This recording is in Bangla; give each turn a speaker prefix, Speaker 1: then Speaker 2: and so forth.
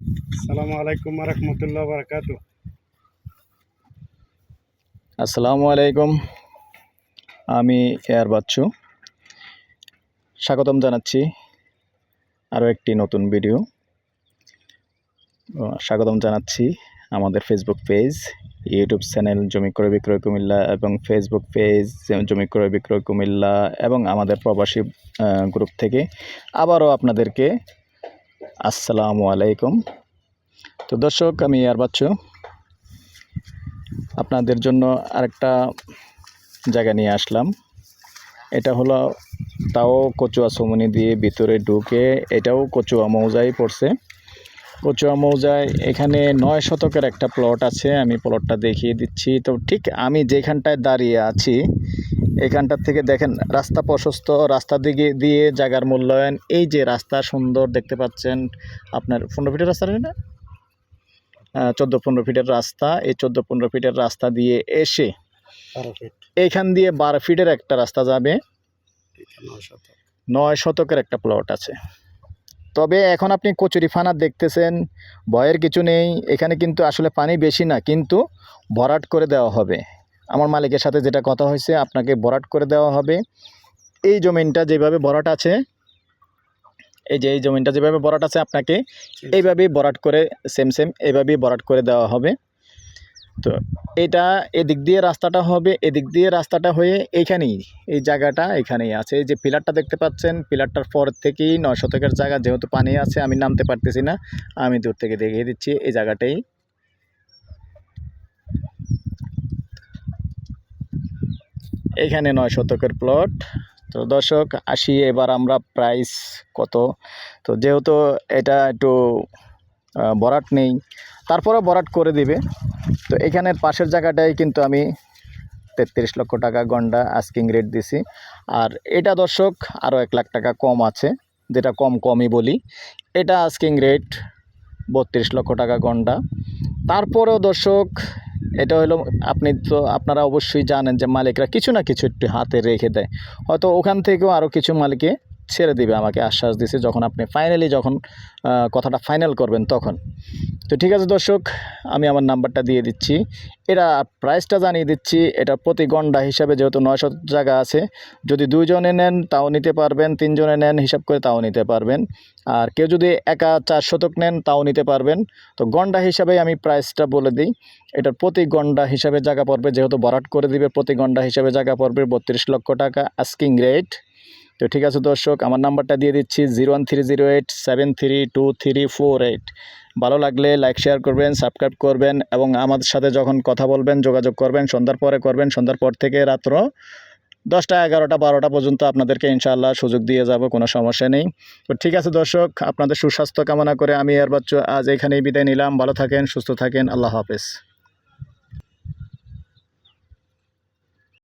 Speaker 1: আসসালামু আলাইকুম রহমতুল্লাহ বারাকাতু।
Speaker 2: আসসালামু আলাইকুম। আমি এয়ার বাচ্চু, স্বাগতম জানাচ্ছি আরও একটি নতুন ভিডিও। স্বাগতম জানাচ্ছি আমাদের ফেসবুক পেজ, ইউটিউব চ্যানেল জমি ক্রয় বিক্রয় কুমিল্লা এবং ফেসবুক পেজ জমি ক্রয় বিক্রয় কুমিল্লা এবং আমাদের প্রবাসী গ্রুপ থেকে আবারও আপনাদেরকে আসসালামু আলাইকুম। তো দর্শক, আমি এয়ার বাচ্চু আপনাদের জন্য আরেকটা জায়গা নিয়ে আসলাম। এটা হলো তাও কচুয়া চৌমনি দিয়ে ভিতরে ঢুকে, এটাও কচুয়া মৌজায় পড়ছে। কচুয়া মৌজায় এখানে 9 শতকের একটা প্লট আছে, আমি প্লটটা দেখিয়ে দিচ্ছি। তো ঠিক আমি যেখানটায় দাঁড়িয়ে আছি এখানটার থেকে দেখেন রাস্তা প্রশস্ত, রাস্তা দিকে দিয়ে জায়গার মূল্যায়ন। এই যে রাস্তা সুন্দর দেখতে পাচ্ছেন, আপনার 15 ফিটের রাস্তা না, 14-15 ফিটের রাস্তা। এই 14-15 ফিটের রাস্তা দিয়ে এসে এইখান দিয়ে 12 ফিটের একটা রাস্তা যাবে। 9 শতকের একটা প্লট আছে। তবে এখন আপনি কচুরিপানা দেখতেছেন, ভয়ের কিছু নেই। এখানে কিন্তু আসলে পানি বেশি না, কিন্তু ভরাট করে দেওয়া হবে। আমার মালিকের সাথে যেটা কথা হয়েছে, আপনাকে ভরাট করে দেওয়া হবে। এই জমিনটা যেভাবে ভরাট আছে, এই জমিনটা যেভাবে ভরাট আছে, আপনাকে এইভাবেই ভরাট করে সেম এইভাবেই ভরাট করে দেওয়া হবে। তো এটা এদিক দিয়ে রাস্তাটা হবে, এদিক দিয়ে রাস্তাটা হয়ে এইখানেই, এই জায়গাটা এখানেই আছে। এই যে পিলারটা দেখতে পাচ্ছেন, পিলারটার পর থেকেই 9 শতকের জায়গা। যেহেতু পানি আছে আমি নামতে পারতেছি না, আমি দূর থেকে দেখিয়ে দিচ্ছি। এই জায়গাটাই, এইখানে 9 শতকের প্লট। তো দর্শক আসি, এবার আমরা প্রাইস কত। তো যেহেতু এটা একটু ভরাট নেই, তারপরে ভরাট করে দিবে। তো এখানের পাশের জায়গাটাই কিন্তু আমি 33 লক্ষ টাকা গন্ডা আস্কিং রেট দিছি। আর এটা দর্শক আরও 1 লাখ টাকা কম আছে, যেটা কমই বলি। এটা আস্কিং রেট 32 লক্ষ টাকা গন্ডা। তারপরেও দর্শক, এটা হলো, আপনারা অবশ্যই জানেন যে মালিকরা কিছু না কিছু একটু হাতে রেখে দেয়। হয়তো ওখান থেকেও আরও কিছু মালিকে ছেড়ে দিবে, আমাকে আশ্বাস দিছে, যখন আপনি যখন কথাটা ফাইনাল করবেন তখন। তো ঠিক আছে দর্শক, আমি আমার নাম্বারটা দিয়ে দিচ্ছি। এটা প্রাইসটা জানিয়ে দিচ্ছি। এটা প্রতি গন্ডা হিসাবে, যেহেতু 9 শতক জায়গা আছে, যদি 2 জনে নেন তাও নিতে পারবেন, 3 জনে নেন হিসাব করে তাও নিতে পারবেন। আর কেউ যদি একা 4 শতক নেন তাও নিতে পারবেন। তো গন্ডা হিসাবে আমি প্রাইসটা বলে দিই। এটার প্রতি গন্ডা হিসাবে জায়গা পড়বে, যেহেতু ভরাট করে দিবে, প্রতি গন্ডা হিসাবে জায়গা পড়বে 32 লক্ষ টাকা আস্কিং রেট। তো ঠিক আছে দর্শক, আমার নাম্বারটা দিয়ে দিচ্ছি 01308732348। ভালো লাগলে লাইক শেয়ার করবেন, সাবস্ক্রাইব করবেন এবং আমাদের সাথে যখন কথা বলবেন যোগাযোগ করবেন সন্ধ্যার পরে করবেন। সন্ধ্যার পর থেকে রাত্র 10টা 11টা 12টা পর্যন্ত আপনাদেরকে ইনশাআল্লাহ সুযোগ দিয়ে যাব, কোনো সমস্যা নেই। তো ঠিক আছে দর্শক, আপনাদের সুস্বাস্থ্য কামনা করে আমি এয়ার বাচ্চু আজ এখানেই বিদায় নিলাম। ভালো থাকেন, সুস্থ থাকেন, আল্লাহ হাফেজ।